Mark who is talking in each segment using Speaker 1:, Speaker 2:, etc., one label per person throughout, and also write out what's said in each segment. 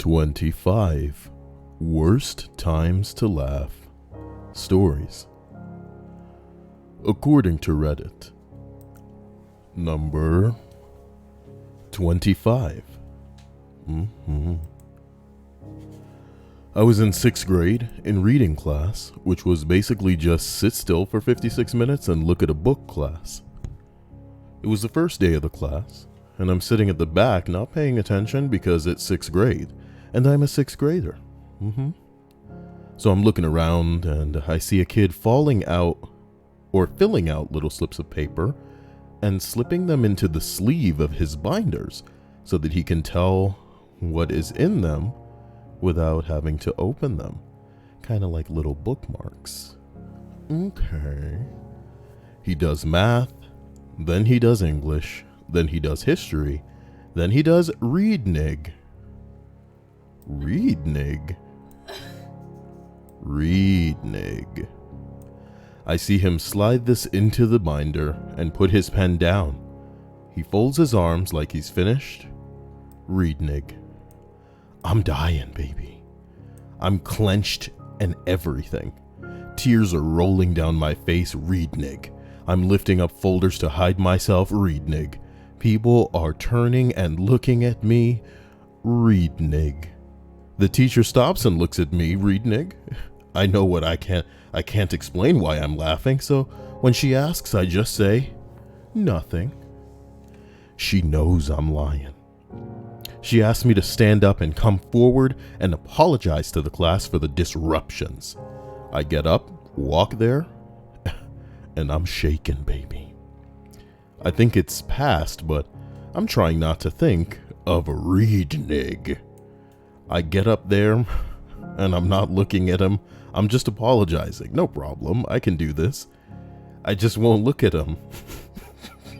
Speaker 1: 25 Worst Times to Laugh Stories. According to Reddit. Number 25. I was in 6th grade in reading class, which was basically just sit still for 56 minutes and look at a book class. It was the first day of the class, and I'm sitting at the back not paying attention because it's 6th grade, and I'm a 6th grader. So I'm looking around and I see a kid filling out little slips of paper and slipping them into the sleeve of his binders so that he can tell what is in them without having to open them. Kind of like little bookmarks. Okay. He does math, then he does English, then he does history, then he does readnig. Readnig. I see him slide this into the binder and put his pen down. He folds his arms like he's finished. Readnig. I'm dying, baby. I'm clenched and everything. Tears are rolling down my face. Readnig. I'm lifting up folders to hide myself. Readnig. People are turning and looking at me. Readnig. The teacher stops and looks at me. Readnig. I know what I can't explain why I'm laughing, so when she asks, I just say, nothing. She knows I'm lying. She asked me to stand up and come forward and apologize to the class for the disruptions. I get up, walk there, and I'm shaking, baby. I think it's past, but I'm trying not to think of Readnig. I get up there, and I'm not looking at him. I'm just apologizing. No problem. I can do this. I just won't look at him.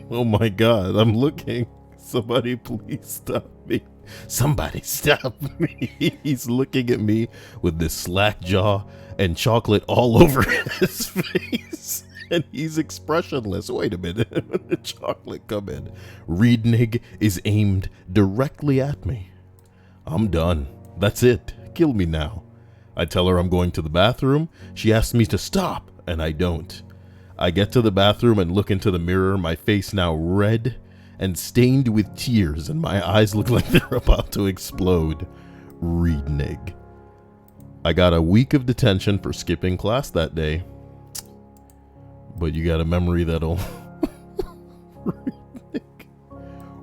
Speaker 1: Oh my God, I'm looking. Somebody please stop me. Somebody stop me. He's looking at me with this slack jaw and chocolate all over his face. And he's expressionless. Wait a minute. When the chocolate come in, Readnig is aimed directly at me. I'm done. That's it. Kill me now. I tell her I'm going to the bathroom. She asks me to stop, and I don't. I get to the bathroom and look into the mirror, my face now red and stained with tears, and my eyes look like they're about to explode. Readnig. I got a week of detention for skipping class that day. But you got a memory that'll... Readnig.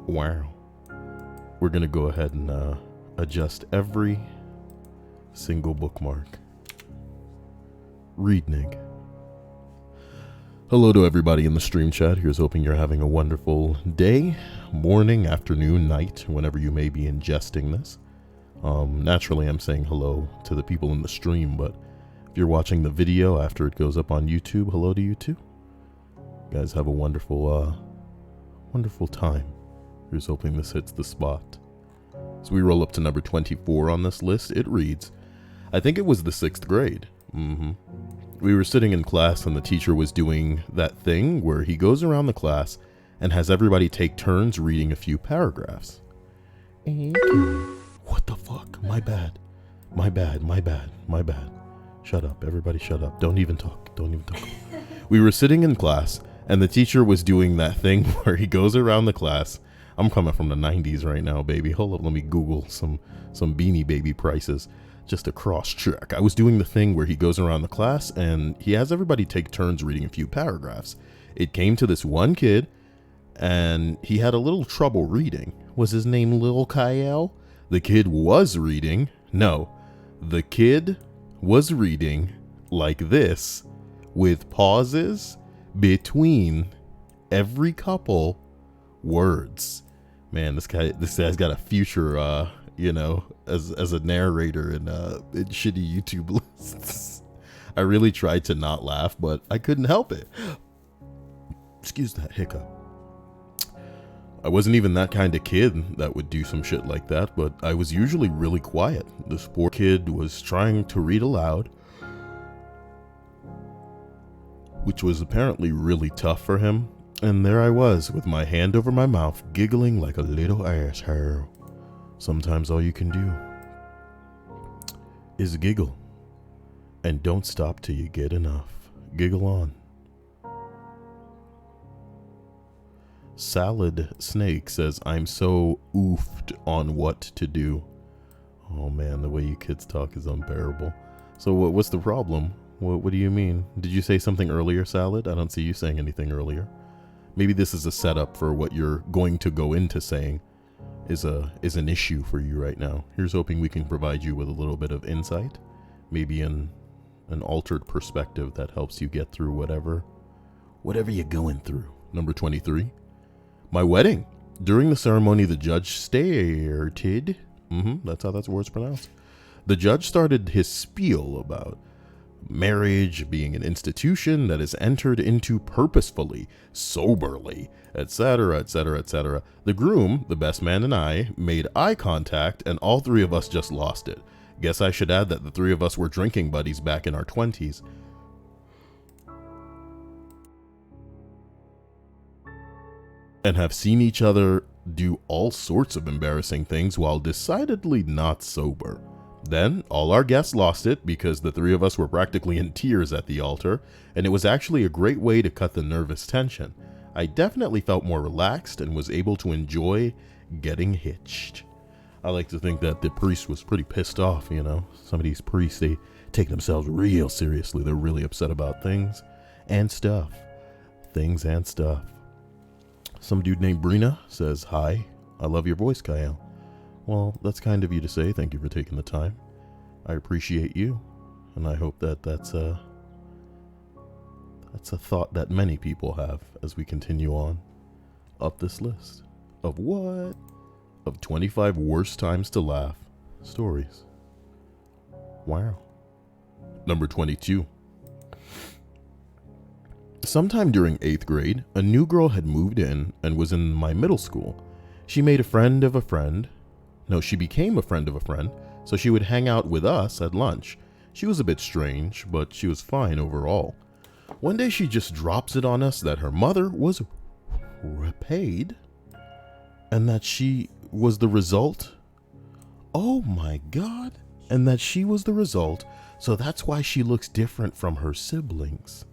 Speaker 1: Wow. We're going to go ahead and adjust every single bookmark. Readnig. Hello to everybody in the stream chat. Here's hoping you're having a wonderful day, morning, afternoon, night, whenever you may be ingesting this. Naturally, I'm saying hello to the people in the stream, but if you're watching the video after it goes up on YouTube, hello to you too. You guys have a wonderful time. Here's hoping this hits the spot. So we roll up to number 24 on this list. It reads, I think it was the 6th grade. We were sitting in class and the teacher was doing that thing where he goes around the class and has everybody take turns reading a few paragraphs. What the fuck? My bad. Shut up. Everybody shut up. Don't even talk. We were sitting in class and the teacher was doing that thing where he goes around the class. I'm coming from the 90s right now, baby. Hold up, let me Google some Beanie Baby prices just to cross check. I was doing the thing where he goes around the class and he has everybody take turns reading a few paragraphs. It came to this one kid and he had a little trouble reading. Was his name Lil Kyle? The kid was reading. No, the kid was reading like this with pauses between every couple words. Man, this guy's got a future, as a narrator in shitty YouTube lists. I really tried to not laugh, but I couldn't help it. Excuse that hiccup. I wasn't even that kind of kid that would do some shit like that, but I was usually really quiet. This poor kid was trying to read aloud, which was apparently really tough for him. And there I was, with my hand over my mouth, giggling like a little asshole. Sometimes all you can do is giggle. And don't stop till you get enough. Giggle on. Salad Snake says, I'm so oofed on what to do. Oh man, the way you kids talk is unbearable. So what's the problem? What do you mean? Did you say something earlier, Salad? I don't see you saying anything earlier. Maybe this is a setup for what you're going to go into saying is an issue for you right now. Here's hoping we can provide you with a little bit of insight, maybe an altered perspective that helps you get through whatever you're going through. Number 23. My wedding. During the ceremony, the judge started. That's how that word's pronounced. The judge started his spiel about marriage being an institution that is entered into purposefully, soberly, etc., etc., etc. The groom, the best man, and I made eye contact, and all three of us just lost it. Guess I should add that the three of us were drinking buddies back in our 20s. And have seen each other do all sorts of embarrassing things while decidedly not sober. Then, all our guests lost it because the three of us were practically in tears at the altar, and it was actually a great way to cut the nervous tension. I definitely felt more relaxed and was able to enjoy getting hitched. I like to think that the priest was pretty pissed off, you know. Some of these priests, they take themselves real seriously. They're really upset about things and stuff. Things and stuff. Some dude named Brina says, hi, I love your voice, Kyle. Well, that's kind of you to say. Thank you for taking the time. I appreciate you, and I hope that that's a thought that many people have as we continue on up this list of what? Of 25 worst times to laugh stories. Wow. Number 22. Sometime during 8th grade, a new girl had moved in and was in my middle school. She made a friend of a friend. No, she became a friend of a friend, so she would hang out with us at lunch. She was a bit strange, but she was fine overall. One day she just drops it on us that her mother was repaid and that she was the result. Oh my God. And that she was the result, so that's why she looks different from her siblings.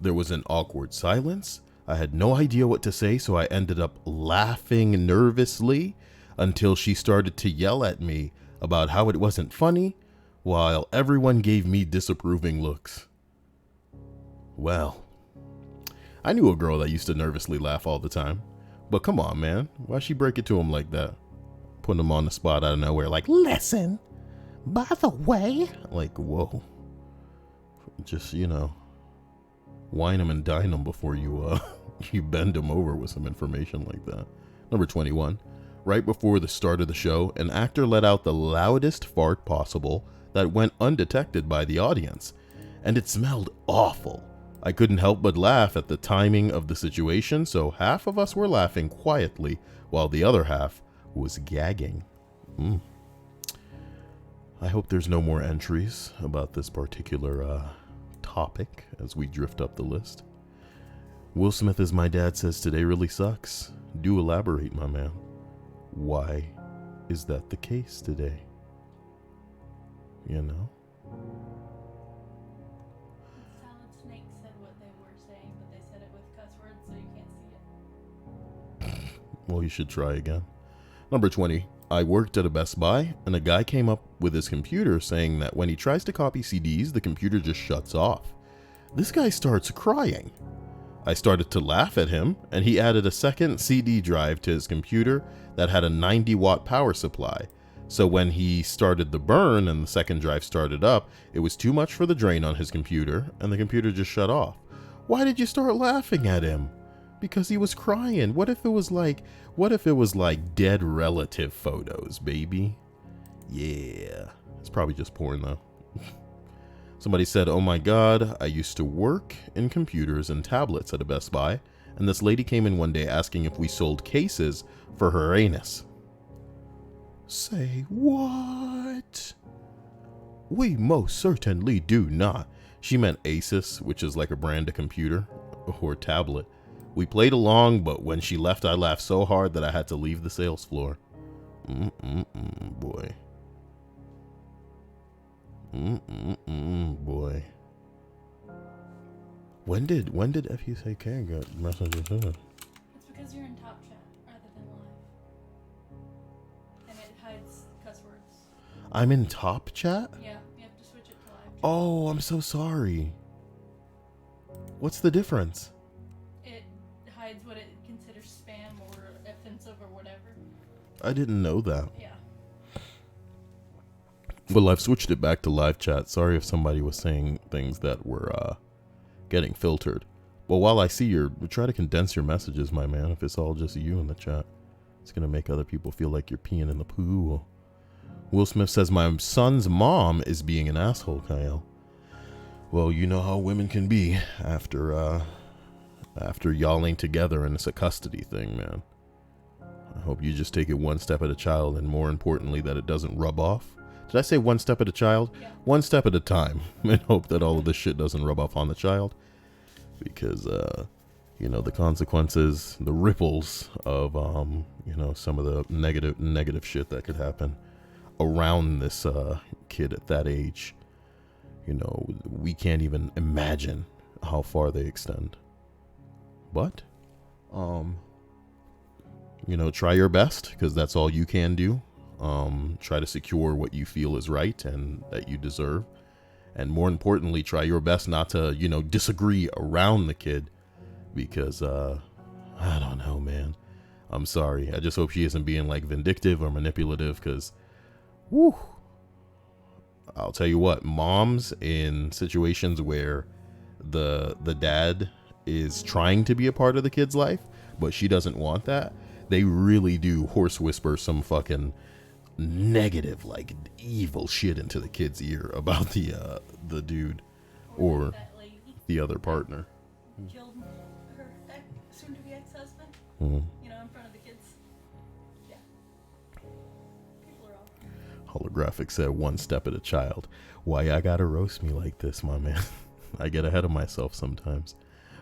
Speaker 1: There was an awkward silence. I had no idea what to say, so I ended up laughing nervously until she started to yell at me about how it wasn't funny, while everyone gave me disapproving looks. Well, I knew a girl that used to nervously laugh all the time. But come on, man. Why'd she break it to him like that? Putting him on the spot out of nowhere like, listen, by the way. Like, whoa. Just, you know, wine him and dine him before you you bend him over with some information like that. Number 21. Right before the start of the show, an actor let out the loudest fart possible that went undetected by the audience, and it smelled awful. I couldn't help but laugh at the timing of the situation, so half of us were laughing quietly while the other half was gagging. I hope there's no more entries about this particular topic as we drift up the list. Will Smith, as my dad says, today really sucks. Do elaborate, my man. Why is that the case today? You know?
Speaker 2: Salad Snake said what they were saying, but they said it with cuss words, so you can't see it.
Speaker 1: Well, you should try again. Number 20. I worked at a Best Buy, and a guy came up with his computer saying that when he tries to copy CDs, the computer just shuts off. This guy starts crying. I started to laugh at him, and he added a second CD drive to his computer that had a 90-watt power supply. So when he started the burn and the second drive started up, it was too much for the drain on his computer, and the computer just shut off. Why did you start laughing at him? Because he was crying. What if it was like dead relative photos, baby? Yeah. It's probably just porn though. Somebody said, oh my God, I used to work in computers and tablets at a Best Buy, and this lady came in one day asking if we sold cases for her anus. Say what? We most certainly do not. She meant Asus, which is like a brand of computer or tablet. We played along, but when she left, I laughed so hard that I had to leave the sales floor. Boy. Boy. When did FUCK get messages in?
Speaker 2: It's because you're in top chat rather than live. And it hides cuss words.
Speaker 1: I'm in top chat?
Speaker 2: Yeah, you have to switch it to live chat.
Speaker 1: Oh, I'm so sorry. What's the difference?
Speaker 2: It hides what it considers spam or offensive or whatever.
Speaker 1: I didn't know that.
Speaker 2: Yeah.
Speaker 1: Well, I've switched it back to live chat. Sorry if somebody was saying things that were getting filtered. Well, while I see try to condense your messages, my man. If it's all just you in the chat, it's going to make other people feel like you're peeing in the pool. Will Smith says, my son's mom is being an asshole, Kyle. Well, you know how women can be after yawling together, and it's a custody thing, man. I hope you just take it one step at a child, and more importantly, that it doesn't rub off. Did I say one step at a child?
Speaker 2: Yeah.
Speaker 1: One step at a time, and hope that all of this shit doesn't rub off on the child. Because, the consequences, the ripples of, some of the negative shit that could happen around this kid at that age. We can't even imagine how far they extend. But, try your best, because that's all you can do. Try to secure what you feel is right and that you deserve. And more importantly, try your best not to, disagree around the kid, because, I don't know, man. I'm sorry. I just hope she isn't being like vindictive or manipulative, because, whew. I'll tell you what, moms in situations where the dad is trying to be a part of the kid's life, but she doesn't want that, they really do horse whisper some fucking negative, like evil shit into the kid's ear about the dude or the other partner.
Speaker 2: Killed her soon-to-be ex-husband.
Speaker 1: Mm-hmm.
Speaker 2: In front of the kids. Yeah. People are all...
Speaker 1: Holographic said, one step at a child. Why y'all gotta roast me like this, my man? I get ahead of myself sometimes.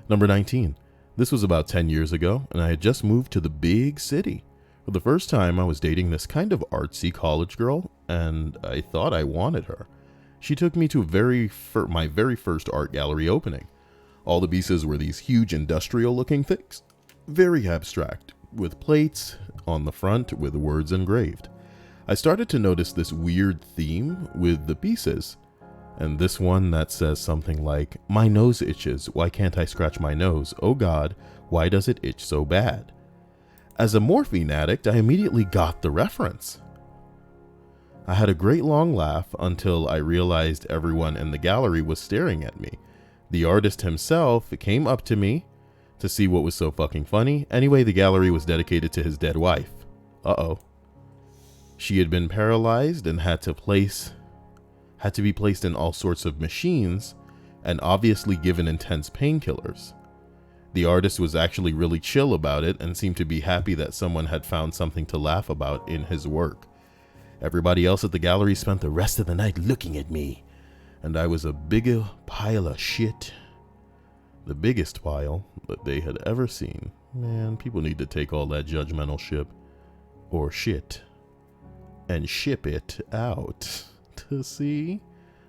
Speaker 1: Number 19. This was about 10 years ago, and I had just moved to the big city. For the first time, I was dating this kind of artsy college girl, and I thought I wanted her. She took me to my very first art gallery opening. All the pieces were these huge industrial-looking things, very abstract, with plates on the front with words engraved. I started to notice this weird theme with the pieces, and this one that says something like, my nose itches, why can't I scratch my nose? Oh God, why does it itch so bad? As a morphine addict, I immediately got the reference. I had a great long laugh until I realized everyone in the gallery was staring at me. The artist himself came up to me to see what was so fucking funny. Anyway, the gallery was dedicated to his dead wife. Uh-oh. She had been paralyzed and had to be placed in all sorts of machines and obviously given intense painkillers. The artist was actually really chill about it and seemed to be happy that someone had found something to laugh about in his work. Everybody else at the gallery spent the rest of the night looking at me, and I was a bigger pile of shit. The biggest pile that they had ever seen. Man, people need to take all that judgmental shit and ship it out to sea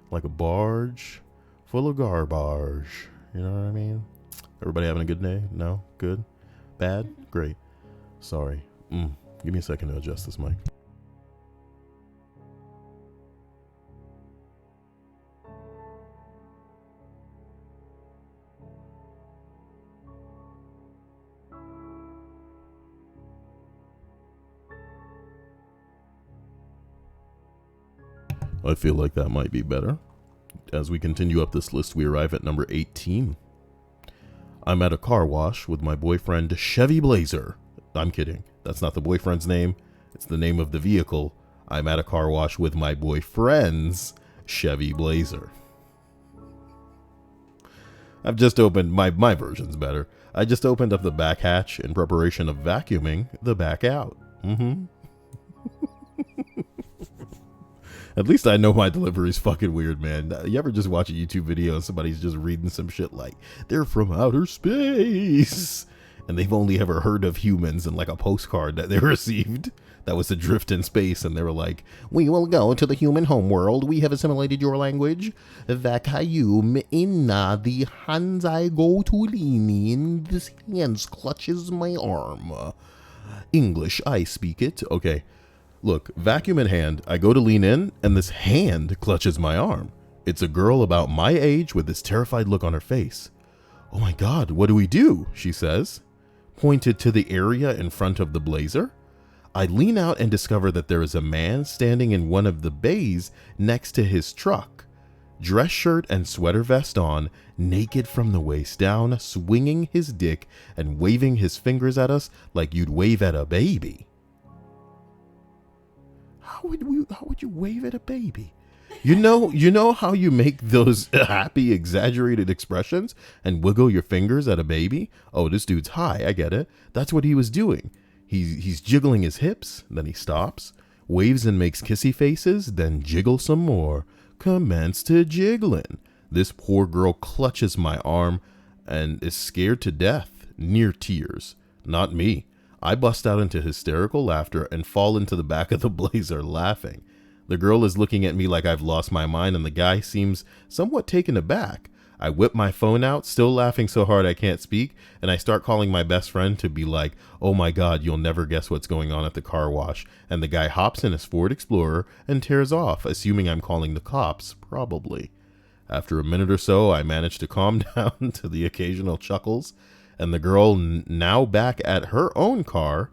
Speaker 1: like a barge full of garbage. You know what I mean? Everybody having a good day? No? Good? Bad? Great. Sorry. Give me a second to adjust this mic. I feel like that might be better. As we continue up this list, we arrive at number 18. I'm at a car wash with my boyfriend, Chevy Blazer. I'm kidding. That's not the boyfriend's name. It's the name of the vehicle. I'm at a car wash with my boyfriend's Chevy Blazer. I've just opened, my version's better. I just opened up the back hatch in preparation of vacuuming the back out. At least I know my delivery's fucking weird, man. You ever just watch a YouTube video and somebody's just reading some shit like, they're from outer space? and they've only ever heard of humans in like a postcard that they received that was adrift in space, and they were like, "We will go to the human homeworld. We have assimilated your language. Vakayum inna the hands I go to lean in. This hands clutches my arm. English, I speak it." Okay, look, vacuum in hand, I go to lean in, and this hand clutches my arm. It's a girl about my age with this terrified look on her face. "Oh my God, what do we do?" she says, pointed to the area in front of the blazer. I lean out and discover that there is a man standing in one of the bays next to his truck, dress shirt and sweater vest on, naked from the waist down, swinging his dick and waving his fingers at us like you'd wave at a baby. How would you wave at a baby? You know how you make those happy, exaggerated expressions and wiggle your fingers at a baby? Oh, this dude's high. I get it. That's what he was doing. He's jiggling his hips, then he stops, waves and makes kissy faces, then jiggles some more. Commence to jiggling. This poor girl clutches my arm and is scared to death, near tears. Not me. I bust out into hysterical laughter and fall into the back of the blazer laughing. The girl is looking at me like I've lost my mind, and the guy seems somewhat taken aback. I whip my phone out, still laughing so hard I can't speak, and I start calling my best friend to be like, "Oh my God, you'll never guess what's going on at the car wash." And the guy hops in his Ford Explorer and tears off, assuming I'm calling the cops, probably. After a minute or so, I manage to calm down to the occasional chuckles, and the girl, now back at her own car,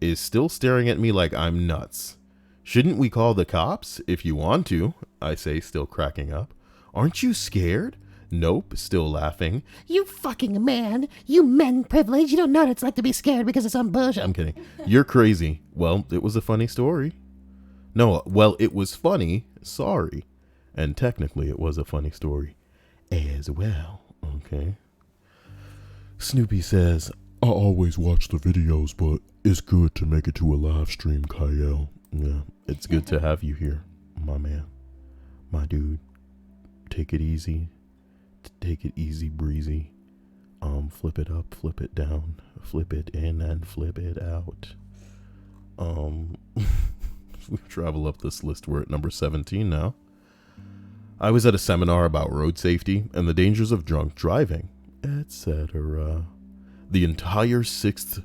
Speaker 1: is still staring at me like I'm nuts. "Shouldn't we call the cops? If you want to," I say, still cracking up. "Aren't you scared?" "Nope," still laughing.
Speaker 3: "You fucking man. You men privilege. You don't know what it's like to be scared because of some bullshit."
Speaker 1: I'm kidding. "You're crazy." "Well, it was a funny story." "No, well, it was funny. Sorry." And technically it was a funny story as well. Okay. Snoopy says, "I always watch the videos, but it's good to make it to a live stream, Kyle." Yeah, it's good to have you here, my man. My dude. Take it easy. Take it easy breezy. Flip it up, flip it down, flip it in and flip it out. We travel up this list. We're at number 17 now. I was at a seminar about road safety and the dangers of drunk driving, etc. The entire sixth...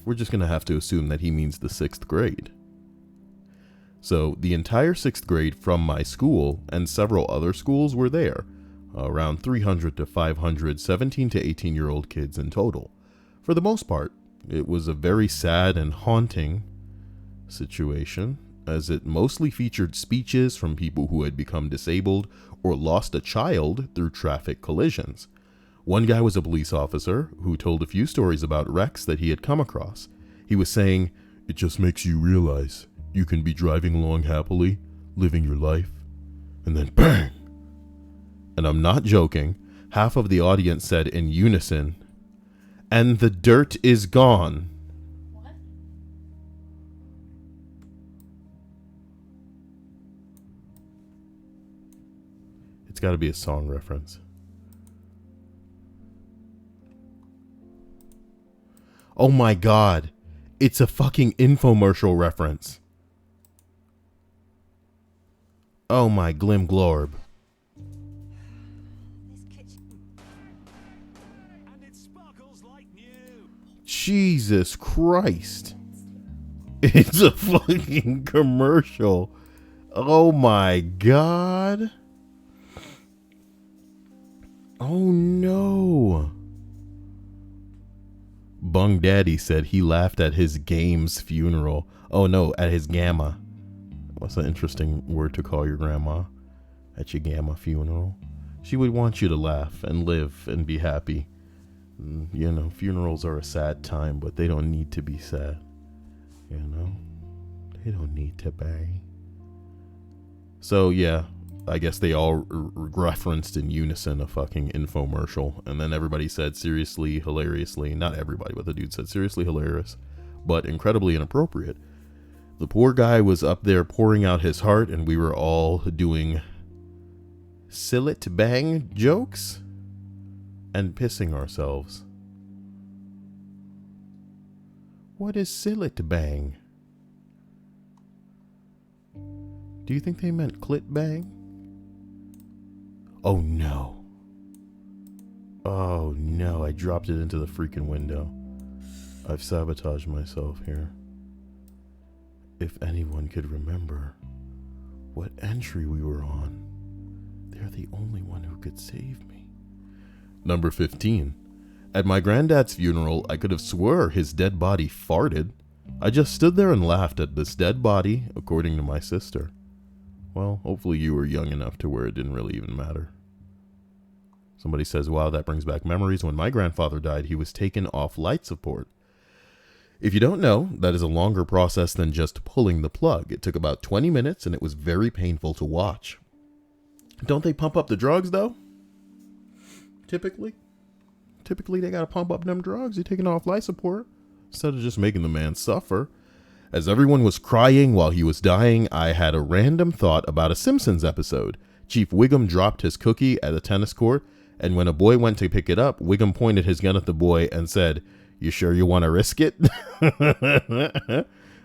Speaker 1: We're just going to have to assume that he means the 6th grade. So the entire 6th grade from my school and several other schools were there. Around 300 to 500 17 to 18-year-old kids in total. For the most part, it was a very sad and haunting situation, as it mostly featured speeches from people who had become disabled or lost a child through traffic collisions. One guy was a police officer who told a few stories about wrecks that he had come across. He was saying, "It just makes you realize you can be driving along happily, living your life, and then bang!" And I'm not joking, half of the audience said in unison, "And the dirt is gone."
Speaker 2: What?
Speaker 1: It's got to be a song reference. Oh my God, it's a fucking infomercial reference. Oh my Glim Glorb. Jesus Christ. It's a fucking commercial. Oh my God. Oh no. Bung Daddy said he laughed at his game's funeral. Oh no, at his gamma. What's an interesting word to call your grandma? At your gamma funeral. She would want you to laugh and live and be happy. You know, funerals are a sad time, but they don't need to be sad. You know, they don't need to be. So yeah, I guess they all referenced in unison a fucking infomercial. And then everybody said seriously, hilariously, not everybody, but the dude said seriously hilarious, but incredibly inappropriate. The poor guy was up there pouring out his heart, and we were all doing sillet bang jokes and pissing ourselves. What is sillet bang? Do you think they meant clit bang? Oh no. Oh no, I dropped it into the freaking window. I've sabotaged myself here. If anyone could remember what entry we were on, they're the only one who could save me. Number 15. At my granddad's funeral, I could have swore his dead body farted. I just stood there and laughed at this dead body, according to my sister. Well, hopefully you were young enough to where it didn't really even matter. Somebody says, wow, that brings back memories. When my grandfather died, he was taken off light support. If you don't know, that is a longer process than just pulling the plug. It took about 20 minutes and it was very painful to watch. Don't they pump up the drugs though? Typically they gotta pump up them drugs. You're taking off life support instead of just making the man suffer. As everyone was crying while he was dying, I had a random thought about a Simpsons episode. Chief Wiggum dropped his cookie at a tennis court, and when a boy went to pick it up, Wiggum pointed his gun at the boy and said, "You sure you want to risk it?"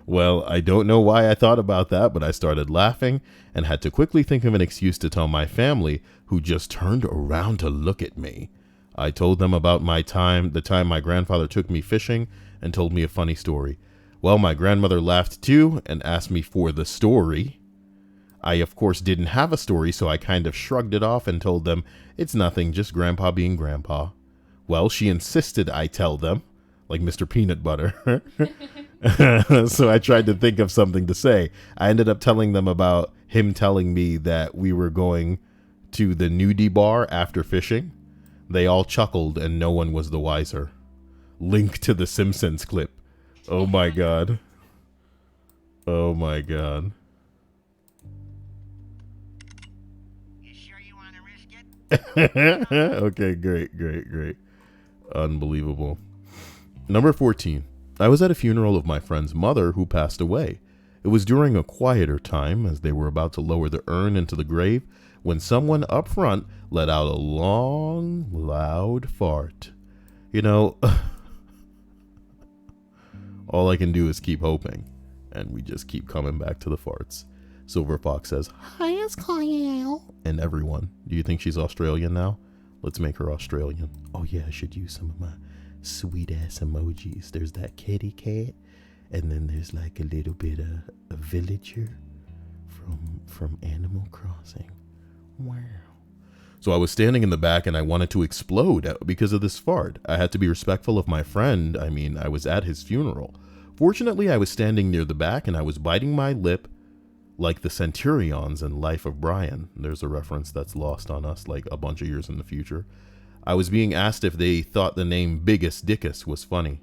Speaker 1: Well, I don't know why I thought about that, but I started laughing and had to quickly think of an excuse to tell my family, who just turned around to look at me. I told them about the time my grandfather took me fishing, and told me a funny story. Well, my grandmother laughed too and asked me for the story. I, of course, didn't have a story, so I kind of shrugged it off and told them, it's nothing, just Grandpa being Grandpa. Well, she insisted I tell them, like Mr. Peanut Butter. So I tried to think of something to say. I ended up telling them about him telling me that we were going to the nudie bar after fishing. They all chuckled and no one was the wiser. Link to the Simpsons clip. Oh my god. Oh my god.
Speaker 4: You sure you want to risk it?
Speaker 1: Okay, great. Unbelievable. Number 14. I was at a funeral of my friend's mother who passed away. It was during a quieter time as they were about to lower the urn into the grave when someone up front let out a long, loud fart. You know, all I can do is keep hoping, and we just keep coming back to the farts. Silver Fox says,
Speaker 3: Hi, ASKREDDIT.
Speaker 1: and everyone, do you think she's Australian now? Let's make her Australian. Oh yeah, I should use some of my sweet ass emojis. There's that kitty cat, and then there's like a little bit of a villager from Animal Crossing. Wow. So I was standing in the back and I wanted to explode because of this fart. I had to be respectful of my friend. I was at his funeral. Fortunately, I was standing near the back and I was biting my lip like the Centurions in Life of Brian. There's a reference that's lost on us like a bunch of years in the future. I was being asked if they thought the name Biggest Dickus was funny.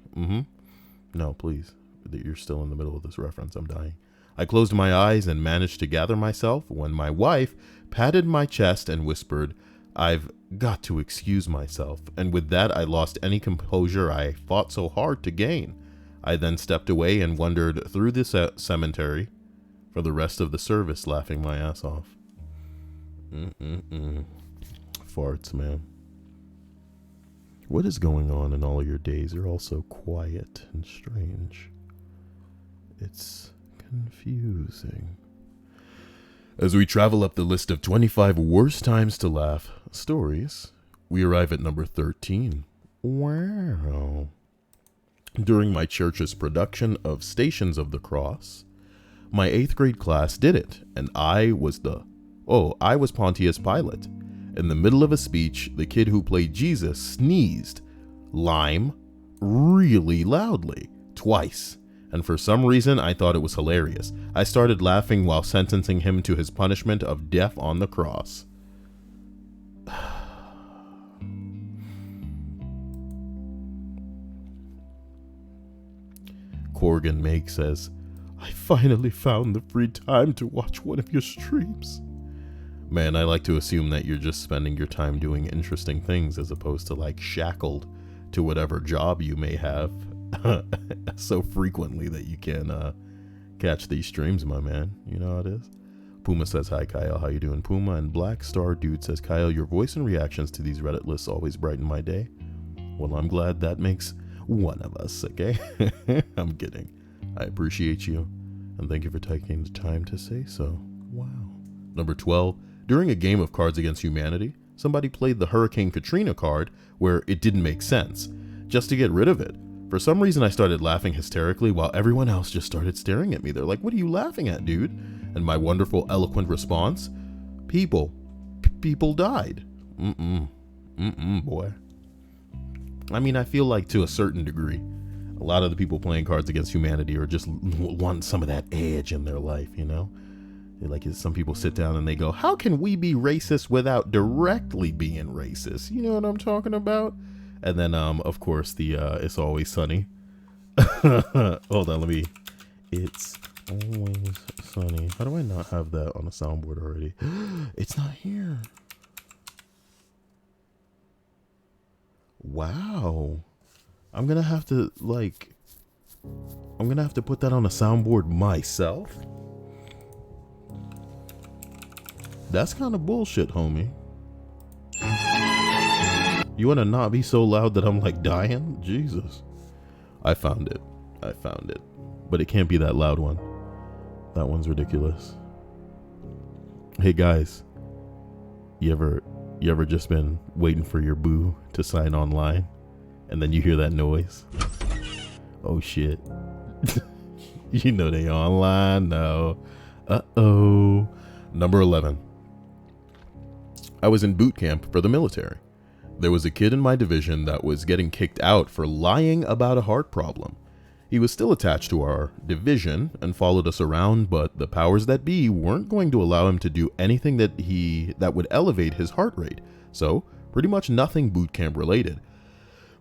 Speaker 1: No, please. You're still in the middle of this reference. I'm dying. I closed my eyes and managed to gather myself when my wife patted my chest and whispered, "I've got to excuse myself." And with that, I lost any composure I fought so hard to gain. I then stepped away and wandered through the cemetery for the rest of the service, laughing my ass off. Farts, man. What is going on in all your days? You're all so quiet and strange. It's confusing. As we travel up the list of 25 worst times to laugh stories, we arrive at number 13. Wow. During my church's production of Stations of the Cross, my 8th grade class did it, and I was Pontius Pilate. In the middle of a speech, the kid who played Jesus sneezed lime really loudly, twice. And for some reason, I thought it was hilarious. I started laughing while sentencing him to his punishment of death on the cross. Corgan Make says, I finally found the free time to watch one of your streams. Man, I like to assume that you're just spending your time doing interesting things as opposed to like shackled to whatever job you may have so frequently that you can catch these streams, my man. You know how it is. Puma says, hi, Kyle. How you doing, Puma? And Black Star Dude says, Kyle, your voice and reactions to these Reddit lists always brighten my day. Well, I'm glad that makes one of us, okay? I'm kidding. I appreciate you, and thank you for taking the time to say so. Wow. Number 12. During a game of Cards Against Humanity, somebody played the Hurricane Katrina card where it didn't make sense, just to get rid of it. For some reason, I started laughing hysterically while everyone else just started staring at me. They're like, what are you laughing at, dude? And my wonderful, eloquent response, people died. Boy. I mean, I feel like to a certain degree, a lot of the people playing Cards Against Humanity are just want some of that edge in their life, you know? Like, some people sit down and they go, how can we be racist without directly being racist? You know what I'm talking about? And then, of course, the It's Always Sunny. Hold on, It's Always Sunny. How do I not have that on the soundboard already? It's not here. Wow. I'm gonna have to put that on a soundboard myself. That's kind of bullshit, homie. You want to not be so loud that I'm like dying? Jesus. I found it. But it can't be that loud one. That one's ridiculous. Hey guys. You ever just been waiting for your boo to sign online and then you hear that noise? Oh shit. You know they online now. Uh-oh. Number 11. I was in boot camp for the military. There was a kid in my division that was getting kicked out for lying about a heart problem. He was still attached to our division and followed us around, but the powers that be weren't going to allow him to do anything that would elevate his heart rate. So, pretty much nothing boot camp related.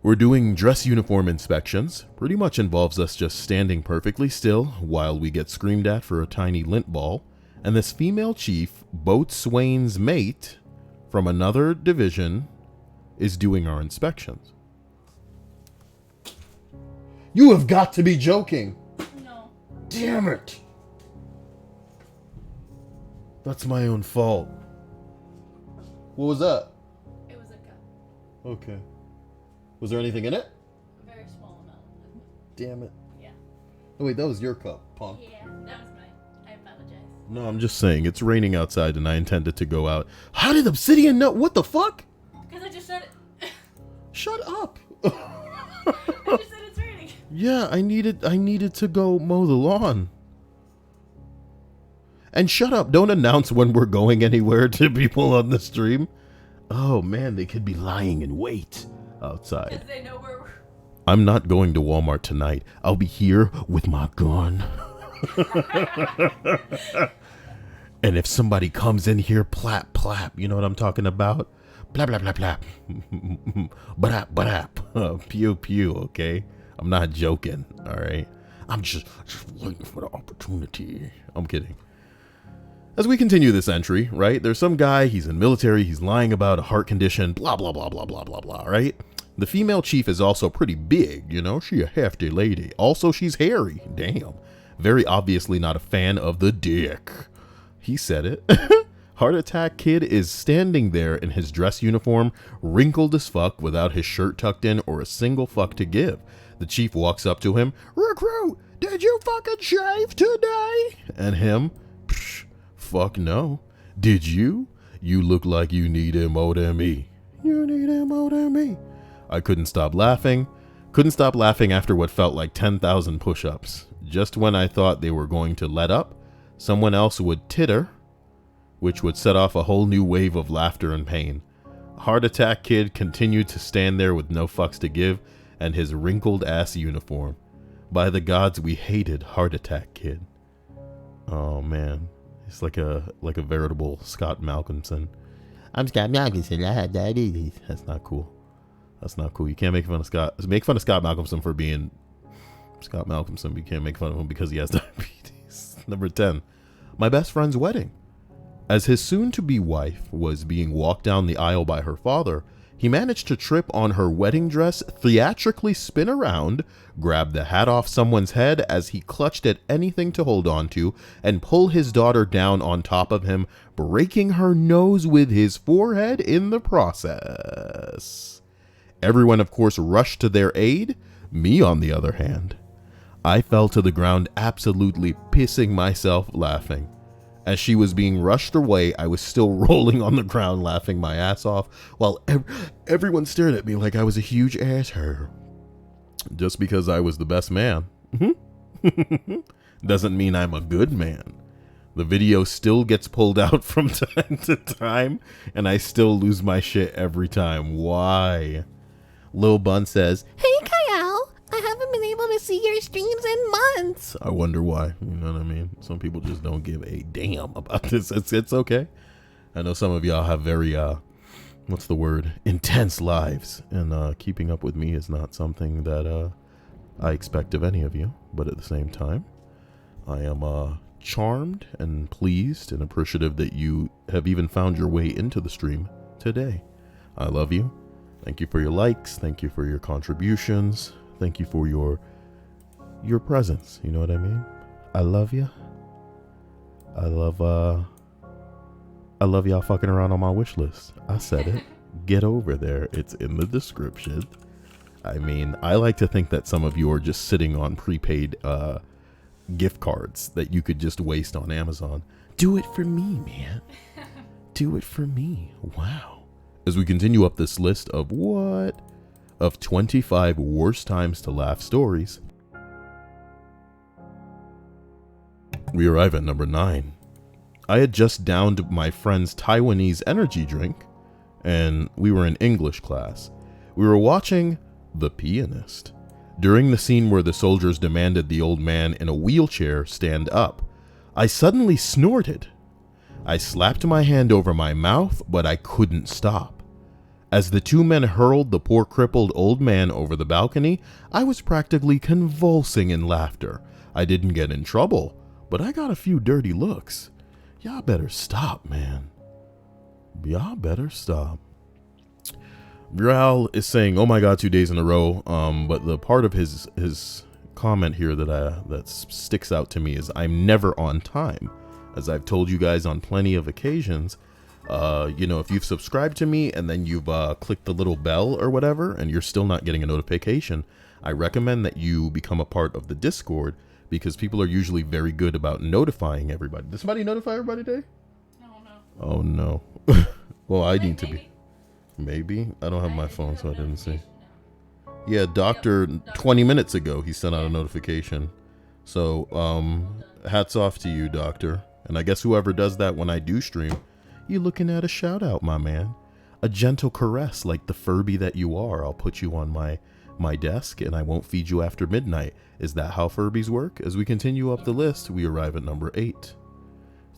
Speaker 1: We're doing dress uniform inspections. Pretty much involves us just standing perfectly still while we get screamed at for a tiny lint ball. And this female chief, boatswain's mate from another division, is doing our inspections. You have got to be joking.
Speaker 2: No.
Speaker 1: Damn it. That's my own fault. What was that?
Speaker 2: It was a cup.
Speaker 1: Okay. Was there anything in it?
Speaker 2: A very small amount.
Speaker 1: Damn it.
Speaker 2: Yeah.
Speaker 1: Oh wait, that was your cup, punk.
Speaker 2: Yeah, that was mine. I apologize.
Speaker 1: No, I'm just saying, it's raining outside and I intended to go out. How did Obsidian know? What the fuck?
Speaker 2: Because I just said it.
Speaker 1: Shut up.
Speaker 2: I just said it's raining.
Speaker 1: Yeah, I needed to go mow the lawn. And shut up, don't announce when we're going anywhere to people on the stream. Oh man, they could be lying in wait outside.
Speaker 2: Because they know where we're...
Speaker 1: I'm not going to Walmart tonight. I'll be here with my gun. And if somebody comes in here, plap, plap, you know what I'm talking about? Plap, plap, plap, plap. Badap, badap. Pew, pew, okay? I'm not joking, all right? I'm just waiting for the opportunity. I'm kidding. As we continue this entry, right, there's some guy, he's in military, he's lying about a heart condition, blah, blah, blah, blah, blah, blah, blah, right? The female chief is also pretty big, you know? She a hefty lady. Also, she's hairy. Damn. Very obviously not a fan of the dick. He said it. Heart attack kid is standing there in his dress uniform, wrinkled as fuck, without his shirt tucked in or a single fuck to give. The chief walks up to him. Recruit, did you fucking shave today? And him, psh, fuck no. Did you? You look like you need him more than me. You need him more than me. I couldn't stop laughing. Couldn't stop laughing after what felt like 10,000 push-ups. Just when I thought they were going to let up, someone else would titter, which would set off a whole new wave of laughter and pain. Heart attack kid continued to stand there with no fucks to give and his wrinkled ass uniform. By the gods, we hated Heart Attack Kid. Oh man, it's like a veritable Scott Malcolmson. I'm Scott Malcolmson. I had diabetes. That's not cool. That's not cool. You can't make fun of Scott. Make fun of Scott Malcolmson for being Scott Malcolmson, but you can't make fun of him because he has diabetes. Number 10, my best friend's wedding. As his soon-to-be wife was being walked down the aisle by her father, he managed to trip on her wedding dress, theatrically spin around, grab the hat off someone's head as he clutched at anything to hold on to, and pull his daughter down on top of him, breaking her nose with his forehead in the process. Everyone, of course, rushed to their aid. Me, on the other hand, I fell to the ground absolutely pissing myself laughing. As she was being rushed away, I was still rolling on the ground laughing my ass off while everyone stared at me like I was a huge asshole. Just because I was the best man doesn't mean I'm a good man. The video still gets pulled out from time to time, and I still lose my shit every time. Why? Lil Bun says,
Speaker 3: Hey, Kyle, I haven't been able to see your streams in months.
Speaker 1: I wonder why. You know what I mean? Some people just don't give a damn about this. It's okay. I know some of y'all have very, what's the word? Intense lives. And keeping up with me is not something that I expect of any of you. But at the same time, I am charmed and pleased and appreciative that you have even found your way into the stream today. I love you. Thank you for your likes. Thank you for your contributions. Thank you for your presence. You know what I mean? I love you. I love y'all fucking around on my wish list. I said it. Get over there. It's in the description. I mean, I like to think that some of you are just sitting on prepaid gift cards that you could just waste on Amazon. Do it for me, man. Do it for me. Wow. As we continue up this list of 25 worst times to laugh stories, we arrive at number 9. I had just downed my friend's Taiwanese energy drink, and we were in English class. We were watching The Pianist. During the scene where the soldiers demanded the old man in a wheelchair stand up, I suddenly snorted. I slapped my hand over my mouth, but I couldn't stop. As the two men hurled the poor crippled old man over the balcony, I was practically convulsing in laughter. I didn't get in trouble, but I got a few dirty looks. Y'all better stop, man. Y'all better stop. Ral is saying, "Oh my God, 2 days in a row." But the part of his comment here that sticks out to me is, "I'm never on time." As I've told you guys on plenty of occasions, if you've subscribed to me and then you've clicked the little bell or whatever, and you're still not getting a notification, I recommend that you become a part of the Discord, because people are usually very good about notifying everybody. Did somebody notify everybody today?
Speaker 2: No.
Speaker 1: Oh no. Well, I need to be. Maybe. I don't have my phone, so I didn't see. Yeah, Doctor, 20 minutes ago, he sent out a notification. So, hats off to you, Doctor. And I guess whoever does that when I do stream, you looking at a shout out, my man. A gentle caress like the Furby that you are. I'll put you on my desk and I won't feed you after midnight. Is that how Furbies work? As we continue up the list, we arrive at number 8.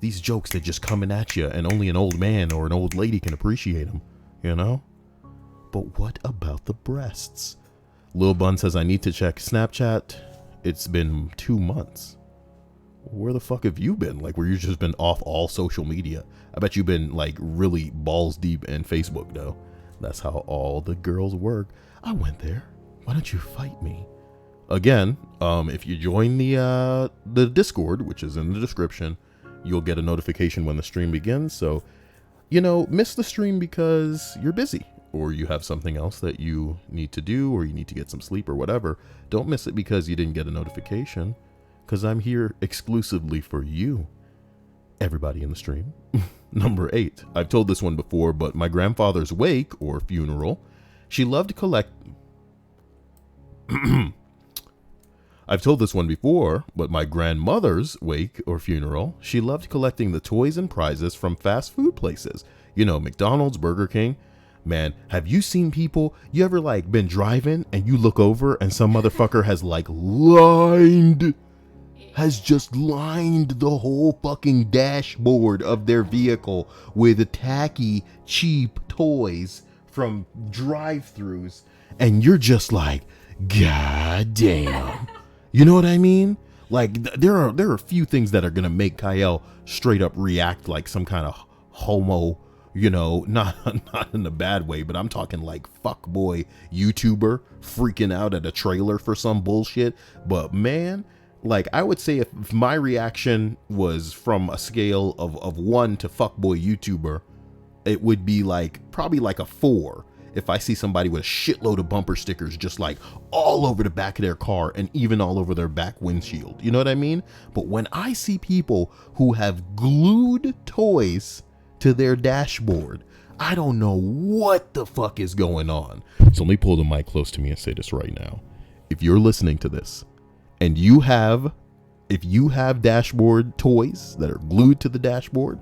Speaker 1: These jokes that just coming at you and only an old man or an old lady can appreciate them, you know? But what about the breasts? Lil Bun says, "I need to check Snapchat. It's been 2 months." Where the fuck have you been? Like, where you just been off all social media? I bet you've been like really balls deep in Facebook though. That's how all the girls work. I went there. Why don't you fight me? Again, if you join the Discord, which is in the description, you'll get a notification when the stream begins. So, miss the stream because you're busy or you have something else that you need to do or you need to get some sleep or whatever. Don't miss it because you didn't get a notification, because I'm here exclusively for you, everybody in the stream. Number 8. I've told this one before, but my grandfather's wake or funeral, she loved I've told this one before, but my grandmother's wake or funeral, she loved collecting the toys and prizes from fast food places. McDonald's, Burger King. Man, have you seen people, you ever been driving and you look over and some motherfucker has just lined the whole fucking dashboard of their vehicle with tacky, cheap toys from drive-thrus, and you're just like, God damn. You know what I mean? Like there are a few things that are gonna make Kyle straight up react like some kind of homo, you know, not in a bad way, but I'm talking like fuckboy YouTuber freaking out at a trailer for some bullshit. But man, like I would say if my reaction was from a scale of 1 to fuckboy YouTuber, it would be like probably like a 4 if I see somebody with a shitload of bumper stickers just like all over the back of their car and even all over their back windshield. You know what I mean? But when I see people who have glued toys to their dashboard, I don't know what the fuck is going on. So let me pull the mic close to me and say this right now. If you're listening to this and if you have dashboard toys that are glued to the dashboard,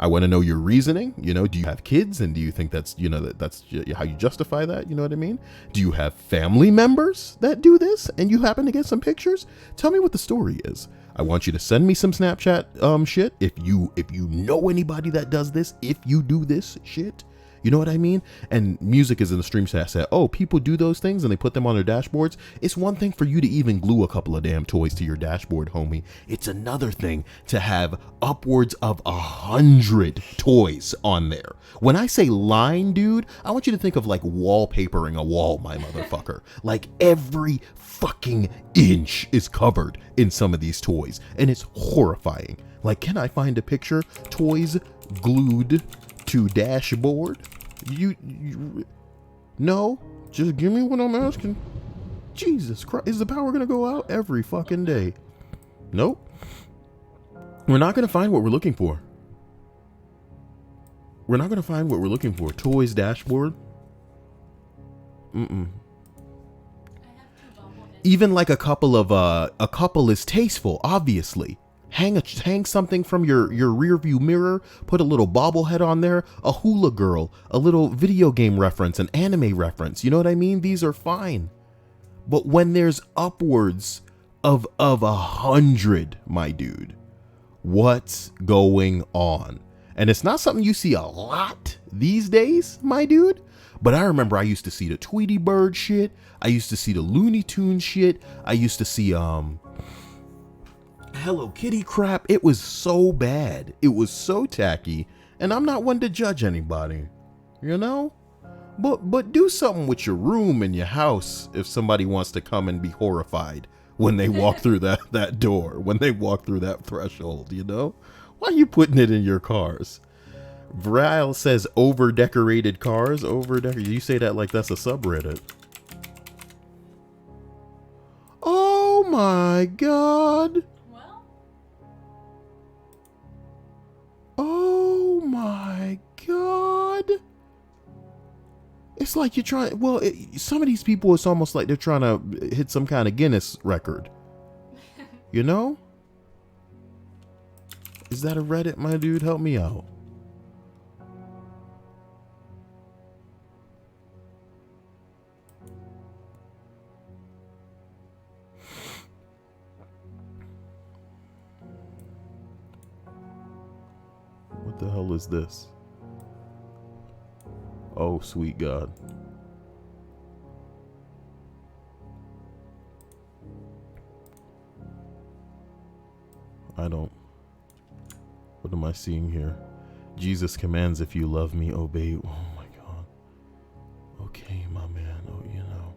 Speaker 1: I want to know your reasoning. You know, do you have kids, and do you think that's, you know, that's how you justify that? You know what I mean? Do you have family members that do this and you happen to get some pictures? Tell me what the story is. I want you to send me some Snapchat shit. If you know anybody that does this, if you do this shit, you know what I mean? And music is in the stream chat said, oh, people do those things and they put them on their dashboards. It's one thing for you to even glue a couple of damn toys to your dashboard, homie. It's another thing to have upwards of 100 toys on there. When I say line, dude, I want you to think of like wallpapering a wall, my motherfucker. Like every fucking inch is covered in some of these toys, and it's horrifying. Like, can I find a picture? Toys glued to dashboard? You no, just give me what I'm asking. Jesus Christ, is the power gonna go out every fucking day? Nope. We're not gonna find what we're looking for. We're not gonna find what we're looking for. Toys dashboard. Even like a couple is tasteful, obviously. Hang something from your rear view mirror, put a little bobblehead on there, a hula girl, a little video game reference, an anime reference. You know what I mean? These are fine. But when there's upwards of 100, my dude, what's going on? And it's not something you see a lot these days, my dude. But I remember I used to see the Tweety Bird shit. I used to see the Looney Tunes shit. I used to see Hello Kitty crap. It was so bad. It was so tacky. And I'm not one to judge anybody, you know? But do something with your room and your house if somebody wants to come and be horrified when they walk through that door, when they walk through that threshold, you know? Why are you putting it in your cars? Vrile says over-decorated cars. You say that like that's a subreddit. Oh my God.
Speaker 2: Well,
Speaker 1: oh my God. It's like you're trying, well, some of these people, it's almost like they're trying to hit some kind of Guinness record. You know? Is that a Reddit, my dude? Help me out. What the hell is this? Oh, sweet God. What am I seeing here? Jesus commands, if you love me, obey. Oh my God. Okay, my man. Oh, you know.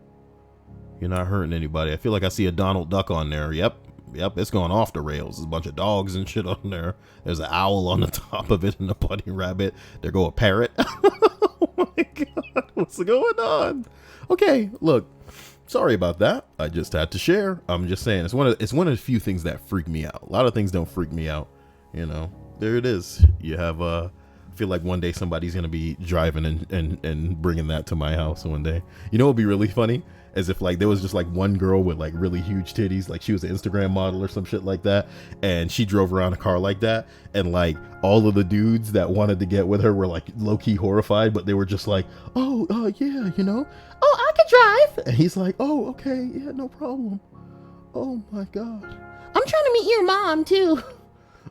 Speaker 1: You're not hurting anybody. I feel like I see a Donald Duck on there. Yep, it's going off the rails. There's a bunch of dogs and shit on there. There's an owl on the top of it and a bunny rabbit. There go a parrot. Oh my God, what's going on? Okay, look, sorry about that. I just had to share. I'm just saying, it's one of the few things that freak me out. A lot of things don't freak me out, you know. There it is. You have I feel like one day somebody's gonna be driving and bringing that to my house one day. You know what would be really funny? As if like there was just like one girl with like really huge titties, like she was an Instagram model or some shit like that, and she drove around a car like that, and like all of the dudes that wanted to get with her were like low-key horrified, but they were just like, oh yeah, you know, oh, I could drive. And he's like, oh, okay, yeah, no problem. Oh my God,
Speaker 3: I'm trying to meet your mom too.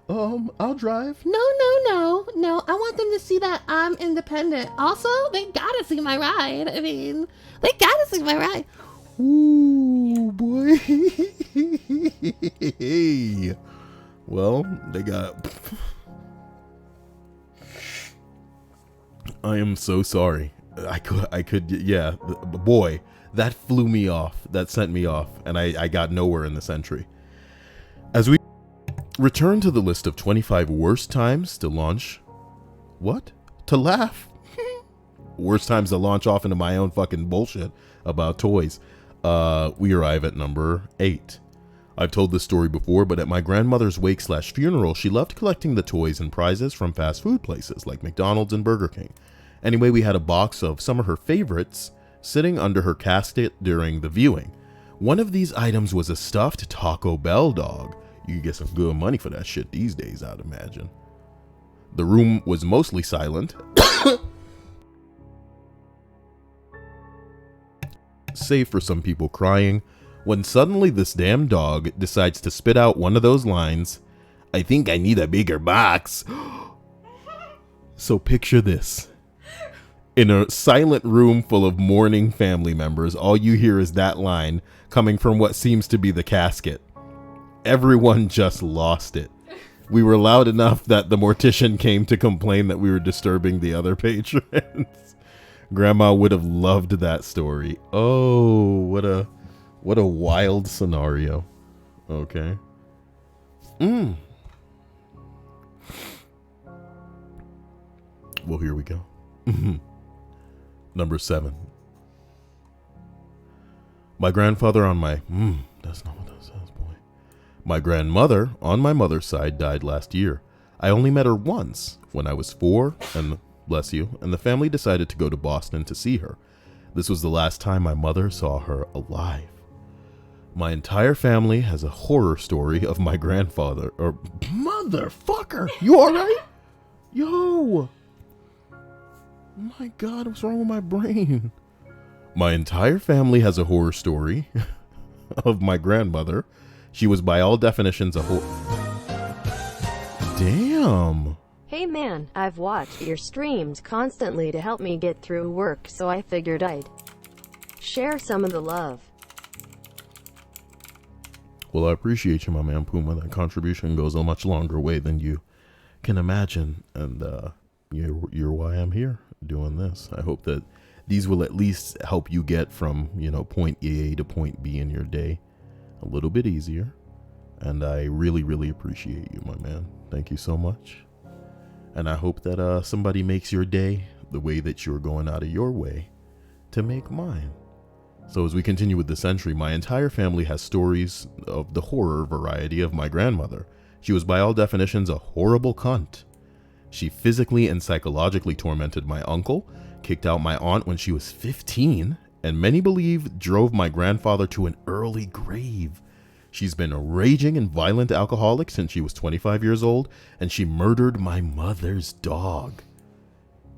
Speaker 1: I'll drive.
Speaker 3: No. I want them to see that I'm independent. Also, they gotta see my ride. I mean, they gotta see my ride.
Speaker 1: Ooh, boy. Well, they got... I am so sorry. I could, yeah, boy, that flew me off. That sent me off, and I got nowhere in this entry. As we return to the list of 25 worst times to launch... What? To laugh? Worst times to launch off into my own fucking bullshit about toys. We arrive at number 8. I've told this story before, but at my grandmother's wake/funeral, she loved collecting the toys and prizes from fast food places like McDonald's and Burger King. Anyway, we had a box of some of her favorites sitting under her casket during the viewing. One of these items was a stuffed Taco Bell dog. You could get some good money for that shit these days, I'd imagine. The room was mostly silent, save for some people crying, when suddenly this damn dog decides to spit out one of those lines, "I think I need a bigger box." So picture this. In a silent room full of mourning family members, all you hear is that line coming from what seems to be the casket. Everyone just lost it. We were loud enough that the mortician came to complain that we were disturbing the other patrons. Grandma would have loved that story. Oh, what a wild scenario. Okay. Well, here we go. Number 7. My grandfather on my... that's not what that says, boy. My grandmother on my mother's side died last year. I only met her once when I was 4, and bless you, and the family decided to go to Boston to see her. This was the last time my mother saw her alive. My entire family has a horror story of my grandfather, or... Motherfucker! You alright? Yo! My God, what's wrong with my brain? My entire family has a horror story of my grandmother. She was by all definitions a Damn.
Speaker 5: Hey man, I've watched your streams constantly to help me get through work, so I figured I'd share some of the love.
Speaker 1: Well, I appreciate you, my man Puma. That contribution goes a much longer way than you can imagine, and you're why I'm here doing this. I hope that these will at least help you get from, point A to point B in your day a little bit easier. And I really, really appreciate you, my man. Thank you so much. And I hope that somebody makes your day the way that you're going out of your way to make mine. So as we continue with this entry, my entire family has stories of the horror variety of my grandmother. She was by all definitions a horrible cunt. She physically and psychologically tormented my uncle, kicked out my aunt when she was 15, and many believe drove my grandfather to an early grave. She's been a raging and violent alcoholic since she was 25 years old, and she murdered my mother's dog.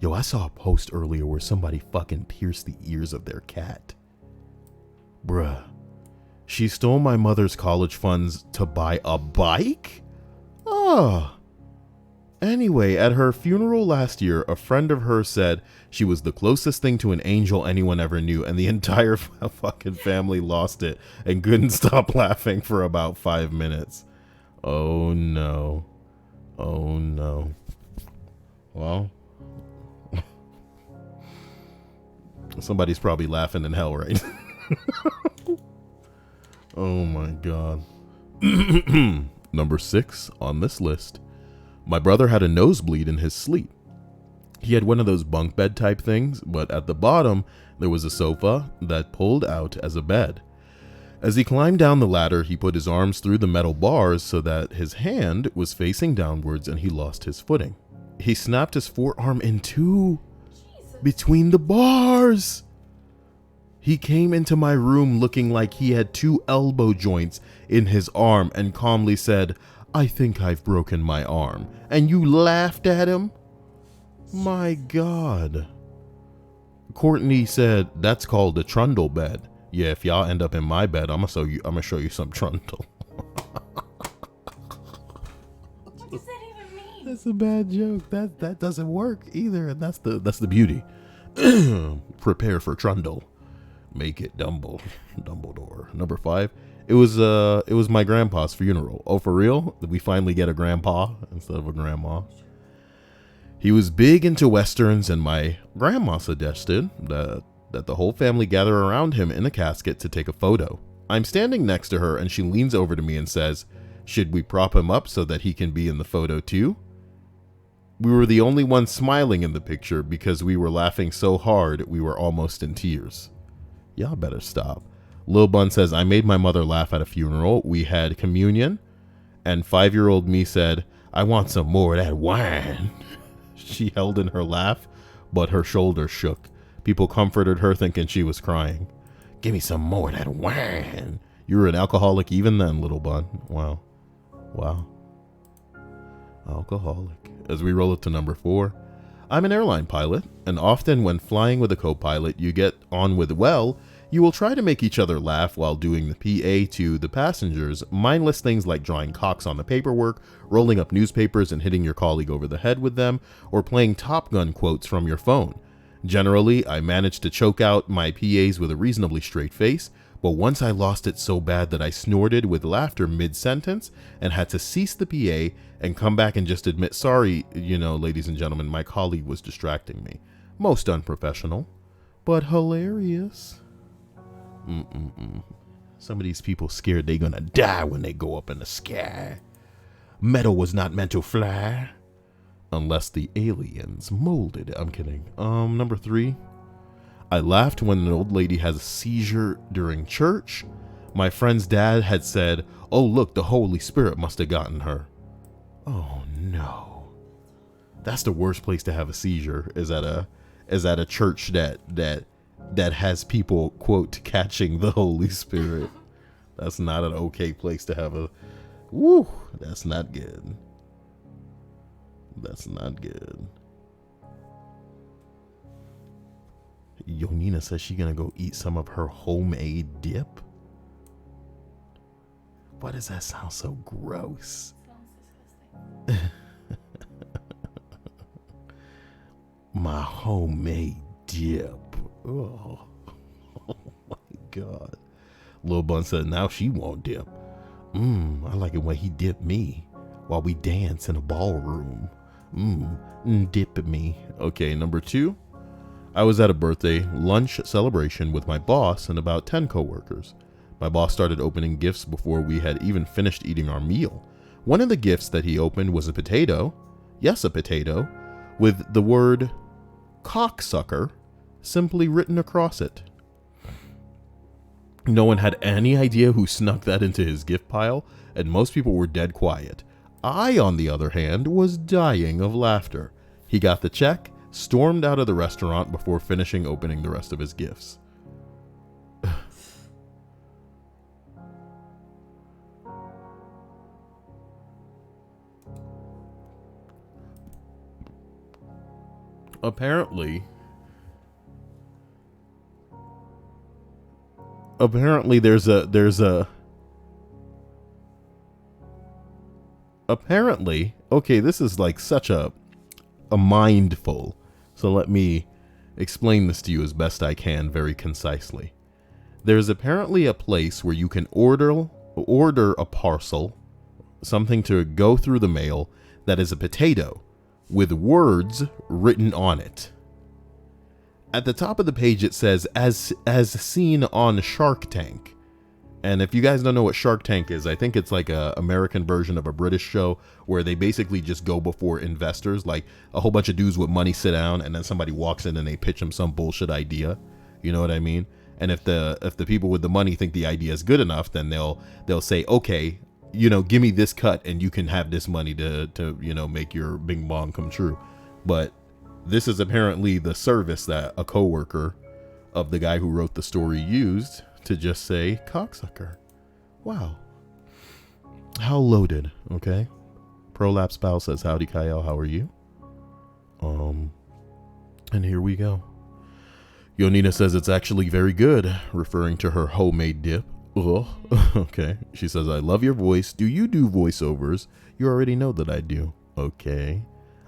Speaker 1: Yo, I saw a post earlier where somebody fucking pierced the ears of their cat. Bruh. She stole my mother's college funds to buy a bike? Oh. Anyway, at her funeral last year, a friend of hers said she was the closest thing to an angel anyone ever knew, and the entire fucking family lost it and couldn't stop laughing for about 5 minutes. Oh no. Oh no. Well, somebody's probably laughing in hell right now. Oh my God. Number 6 on this list. My brother had a nosebleed in his sleep. He had one of those bunk bed type things, but at the bottom, there was a sofa that pulled out as a bed. As he climbed down the ladder, he put his arms through the metal bars so that his hand was facing downwards and he lost his footing. He snapped his forearm in two between the bars. He came into my room looking like he had 2 elbow joints in his arm and calmly said, "I think I've broken my arm." And you laughed at him? My God. Courtney said, "That's called a trundle bed." Yeah, if y'all end up in my bed, I'm gonna show you some trundle.
Speaker 2: What does that even mean?
Speaker 1: That's a bad joke. That doesn't work either, and that's the beauty. Prepare for trundle. Make it Dumbledore. Number 5. It was my grandpa's funeral. Oh, for real? We finally get a grandpa instead of a grandma. He was big into westerns, and my grandma suggested that the whole family gather around him in a casket to take a photo. I'm standing next to her, and she leans over to me and says, "Should we prop him up so that he can be in the photo too?" We were the only ones smiling in the picture because we were laughing so hard we were almost in tears. Y'all better stop. Lil Bun says, I made my mother laugh at a funeral. We had communion, and 5-year-old me said, I want some more of that wine. She held in her laugh, but her shoulders shook. People comforted her thinking she was crying. Give me some more of that wine. You were an alcoholic even then, Little Bun. Wow. Wow. Alcoholic. As we roll it to number 4. I'm an airline pilot, and often when flying with a co-pilot you get on with well, you will try to make each other laugh while doing the PA to the passengers, mindless things like drawing cocks on the paperwork, rolling up newspapers and hitting your colleague over the head with them, or playing Top Gun quotes from your phone. Generally, I managed to choke out my PAs with a reasonably straight face, but once I lost it so bad that I snorted with laughter mid-sentence and had to cease the PA and come back and just admit, sorry, ladies and gentlemen, my colleague was distracting me. Most unprofessional, but hilarious. Some of these people scared they gonna die when they go up in the sky. Metal was not meant to fly. Unless the aliens molded it. I'm kidding. Number 3. I laughed when an old lady has a seizure during church. My friend's dad had said, oh look, the Holy Spirit must have gotten her. Oh no. That's the worst place to have a seizure, is at a church that has people, quote, catching the Holy Spirit. That's not an okay place to have a... Woo, that's not good. That's not good. Yonina says she's gonna go eat some of her homemade dip. Why does that sound so gross?
Speaker 2: Sounds disgusting.
Speaker 1: My homemade dip. Oh my God. Lil Bun said now she won't dip. I like it when he dipped me while we dance in a ballroom. Dip me. Okay, number 2. I was at a birthday lunch celebration with my boss and about 10 coworkers. My boss started opening gifts before we had even finished eating our meal. One of the gifts that he opened was a potato. Yes, a potato. With the word cocksucker simply written across it. No one had any idea who snuck that into his gift pile, and most people were dead quiet. I, on the other hand, was dying of laughter. He got the check, stormed out of the restaurant before finishing opening the rest of his gifts. Apparently there's a okay, this is like such a mindful, so let me explain this to you as best I can very concisely. There's apparently a place where you can order a parcel, something to go through the mail, that is a potato with words written on it. At the top of the page it says, as seen on Shark Tank. And if you guys don't know what Shark Tank is, I think it's like a American version of a British show where they basically just go before investors, like a whole bunch of dudes with money sit down and then somebody walks in and they pitch them some bullshit idea. You know what I mean? And if the people with the money think the idea is good enough, then they'll say, okay, give me this cut and you can have this money to make your bing bong come true. But this is apparently the service that a coworker of the guy who wrote the story used to just say cocksucker. Wow. How loaded, okay? Prolapse Pal says, howdy Kyle, how are you? And here we go. Yonina says it's actually very good, referring to her homemade dip. Ugh. Okay. She says, I love your voice. Do you do voiceovers? You already know that I do. Okay.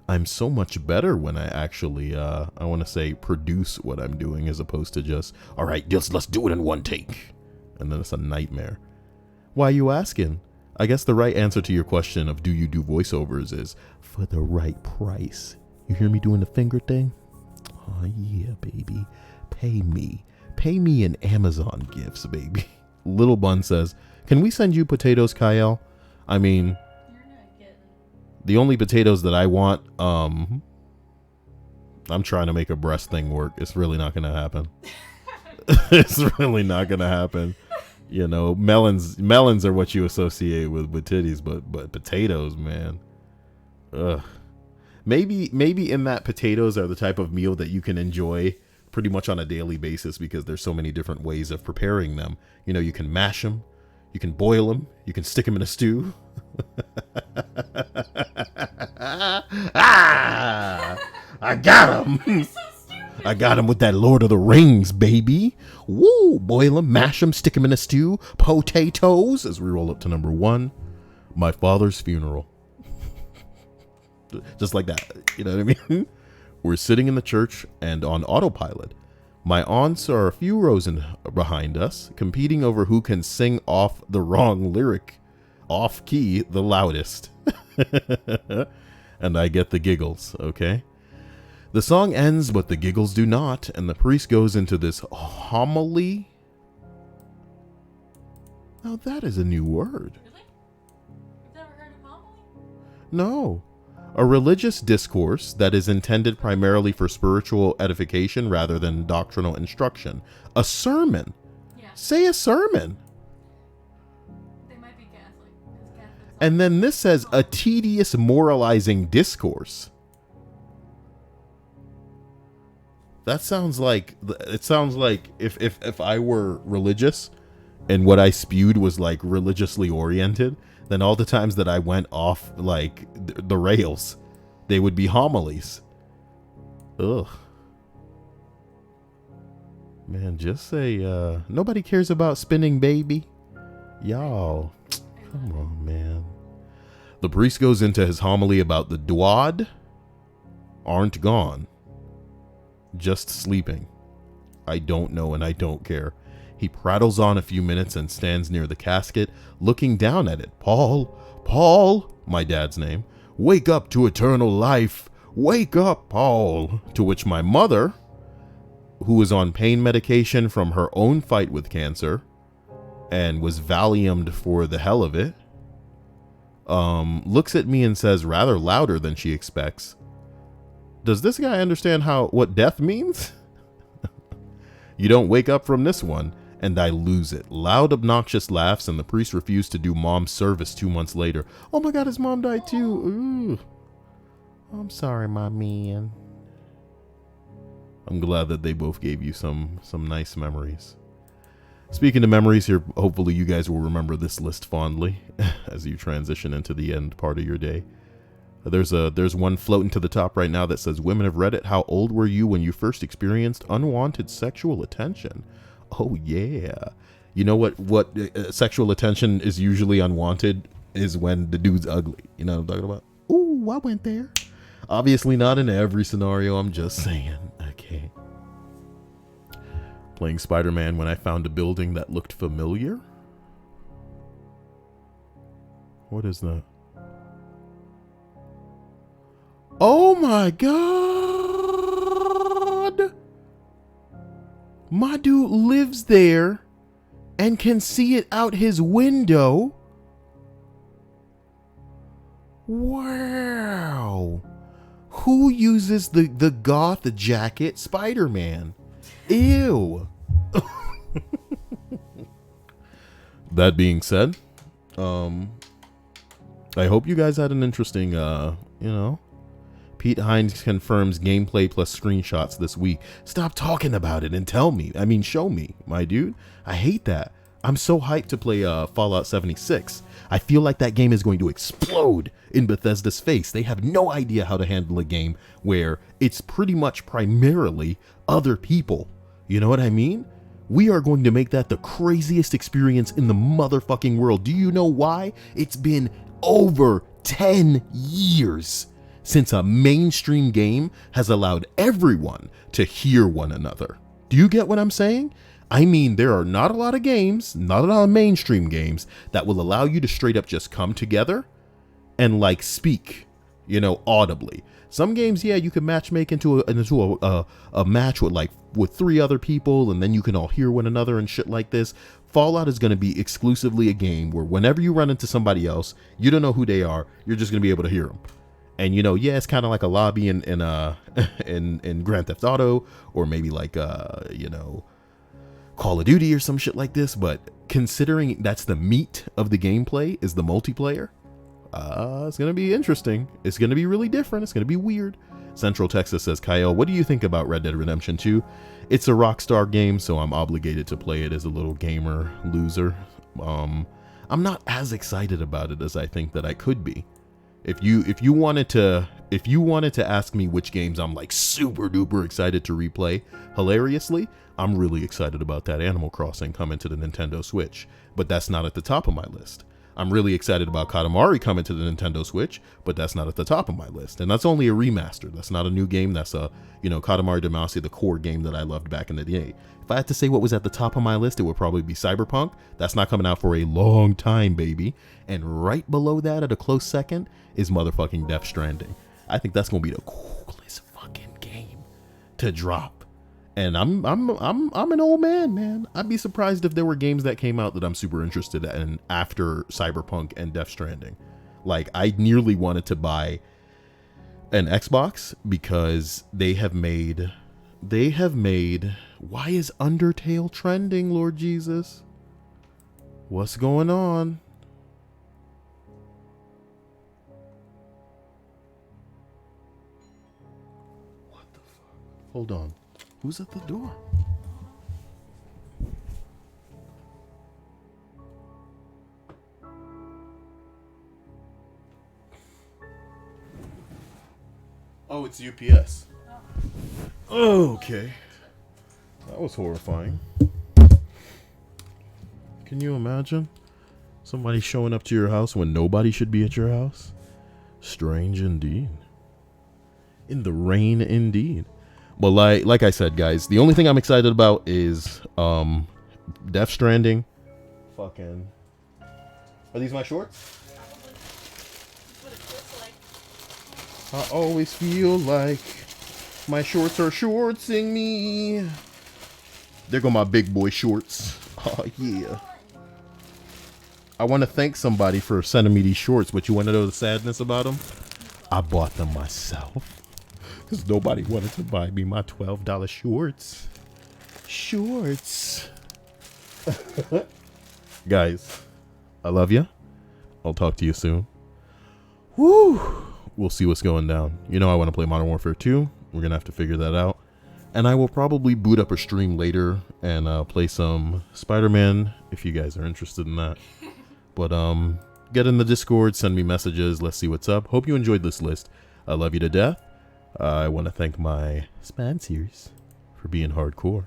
Speaker 1: I'm so much better when I actually, I want to say produce what I'm doing as opposed to just, all right, let's do it in one take. And then it's a nightmare. Why you asking? I guess the right answer to your question of do you do voiceovers is for the right price. You hear me doing the finger thing? Oh yeah, baby. Pay me. Pay me in Amazon gifts, baby. Little Bun says, can we send you potatoes, Kyle? I mean,
Speaker 2: You're not getting.
Speaker 1: the only potatoes that I want, I'm trying to make a breast thing work. It's really not going to happen. It's really not going to happen. You know, melons are what you associate with titties, but potatoes, man. Ugh. Maybe in that potatoes are the type of meal that you can enjoy pretty much on a daily basis because there's so many different ways of preparing them. You know, you can mash them, you can boil them, you can stick them in a stew. I got him. I got him with that Lord of the Rings, baby. Woo! Boil them, mash them, stick them in a stew. Potatoes, as we roll up to number 1, my father's funeral. Just like that, you know what I mean? We're sitting in the church and on autopilot. My aunts are a few rows behind us, competing over who can sing off the wrong lyric, off key, the loudest. And I get the giggles, okay? The song ends, but the giggles do not, and the priest goes into this homily. Now that is a new word.
Speaker 2: Really? You've never heard of homily?
Speaker 1: No. A religious discourse that is intended primarily for spiritual edification rather than doctrinal instruction. A sermon.
Speaker 2: Yeah.
Speaker 1: Say a sermon.
Speaker 2: They might be Catholic. 'Cause Catholics
Speaker 1: And then this says a tedious moralizing discourse. That sounds like, it sounds like if I were religious and what I spewed was like religiously oriented, then all the times that I went off like the rails, they would be homilies. Ugh. Man, just say, nobody cares about spinning, baby. Y'all, come on, man. The priest goes into his homily about the Dwad aren't gone. Just sleeping. I don't know and I don't care. He prattles on a few minutes and stands near the casket, looking down at it. Paul, my dad's name, wake up to eternal life. Wake up, Paul. To which my mother, who was on pain medication from her own fight with cancer and was Valiumed for the hell of it, looks at me and says rather louder than she expects, does this guy understand what death means? You don't wake up from this one. And I lose it. Loud, obnoxious laughs, and the priest refused to do mom's service 2 months later. Oh my God, his mom died too. Ooh. I'm sorry, my man. I'm glad that they both gave you some nice memories. Speaking of memories here, hopefully you guys will remember this list fondly as you transition into the end part of your day. There's one floating to the top right now that says, women of Reddit, how old were you when you first experienced unwanted sexual attention? Oh yeah. You know what sexual attention is usually unwanted is when the dude's ugly. You know what I'm talking about? Ooh, I went there. Obviously not in every scenario, I'm just saying. Okay. Playing Spider-Man when I found a building that looked familiar. What is that? Oh my God! My dude lives there and can see it out his window. Wow. Who uses the goth jacket Spider-Man? Ew. That being said, I hope you guys had an interesting, Pete Hines confirms gameplay plus screenshots this week. Stop talking about it and tell me. I mean, show me, my dude. I hate that. I'm so hyped to play Fallout 76. I feel like that game is going to explode in Bethesda's face. They have no idea how to handle a game where it's pretty much primarily other people. You know what I mean? We are going to make that the craziest experience in the motherfucking world. Do you know why? It's been over 10 years since a mainstream game has allowed everyone to hear one another. Do you get what I'm saying? I mean, there are not a lot of games, not a lot of mainstream games that will allow you to straight up just come together and like speak, you know, audibly. Some games, yeah, you can matchmake into a match with 3 other people, and then you can all hear one another and shit like this. Fallout is going to be exclusively a game where whenever you run into somebody else, you don't know who they are, you're just going to be able to hear them. And you know, yeah, it's kind of like a lobby in Grand Theft Auto, or maybe like you know, Call of Duty or some shit like this. But considering that's the meat of the gameplay is the multiplayer, it's gonna be interesting. It's gonna be really different. It's gonna be weird. Central Texas says, Kyle, what do you think about Red Dead Redemption 2? It's a Rockstar game, so I'm obligated to play it as a little gamer loser. I'm not as excited about it as I think that I could be. If you wanted to ask me which games I'm like super duper excited to replay, hilariously, I'm really excited about that Animal Crossing coming to the Nintendo Switch, but that's not at the top of my list. I'm really excited about Katamari coming to the Nintendo Switch, but that's not at the top of my list. And that's only a remaster. That's not a new game. That's a, you know, Katamari Damacy, the core game that I loved back in the day. If I had to say what was at the top of my list, it would probably be Cyberpunk. That's not coming out for a long time, baby. And right below that at a close second is motherfucking Death Stranding. I think that's going to be the coolest fucking game to drop. And I'm an old man. I'd be surprised if there were games that came out that I'm super interested in after Cyberpunk and Death Stranding. Like, I nearly wanted to buy an Xbox because they have made, why is Undertale trending, Lord Jesus? What's going on? What the fuck? Hold on. Who's at the door? Oh, it's UPS. Oh, okay. That was horrifying. Can you imagine somebody showing up to your house when nobody should be at your house? Strange indeed. In the rain indeed. Well, like I said, guys, the only thing I'm excited about is Death Stranding. Fucking. Are these my shorts?
Speaker 2: Probably. That's what it feels like.
Speaker 1: I always feel like my shorts are shortsing me. There go my big boy shorts. Oh, yeah. I want to thank somebody for sending me these shorts, but you want to know the sadness about them? I bought them myself. Because nobody wanted to buy me my $12 shorts. Shorts. Guys, I love you. I'll talk to you soon. Woo! We'll see what's going down. You know I want to play Modern Warfare 2. We're going to have to figure that out. And I will probably boot up a stream later and play some Spider-Man if you guys are interested in that. But get in the Discord, send me messages. Let's see what's up. Hope you enjoyed this list. I love you to death. I want to thank my sponsors for being hardcore.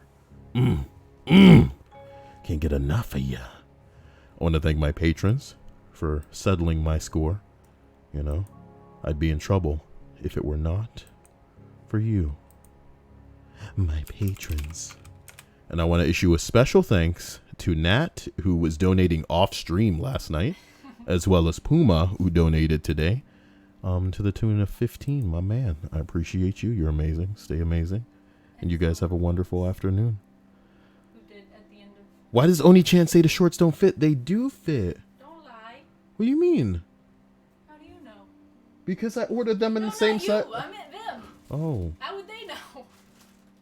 Speaker 1: Can't get enough of ya. I want to thank my patrons for settling my score. You know, I'd be in trouble if it were not for you, my patrons. And I want to issue a special thanks to Nat, who was donating off stream last night, as well as Puma, who donated today. To the tune of 15, my man. I appreciate you. You're amazing. Stay amazing. And you guys have a wonderful afternoon.
Speaker 2: Who did at the end of...
Speaker 1: Why does Oni-chan say the shorts don't fit? They do fit.
Speaker 2: Don't lie.
Speaker 1: What do you mean?
Speaker 2: How do you know?
Speaker 1: Because I ordered them in
Speaker 2: No,
Speaker 1: the same
Speaker 2: not you.
Speaker 1: set.
Speaker 2: I meant them.
Speaker 1: Oh.
Speaker 2: How would they know?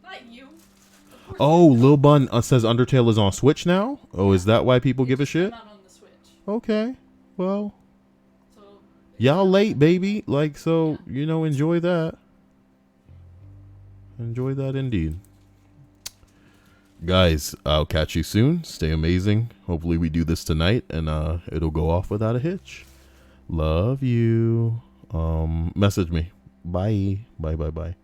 Speaker 2: Not you. Of course
Speaker 1: Oh,
Speaker 2: they know.
Speaker 1: Lil Bun says Undertale is on Switch now? Oh, is that why people give a
Speaker 2: It's
Speaker 1: shit?
Speaker 2: Not on the Switch.
Speaker 1: Okay. Well,
Speaker 2: So
Speaker 1: y'all late, baby. Like, so, you know, enjoy that. Enjoy that indeed. Guys, I'll catch you soon. Stay amazing. Hopefully we do this tonight and it'll go off without a hitch. Love you. Message me. Bye. Bye.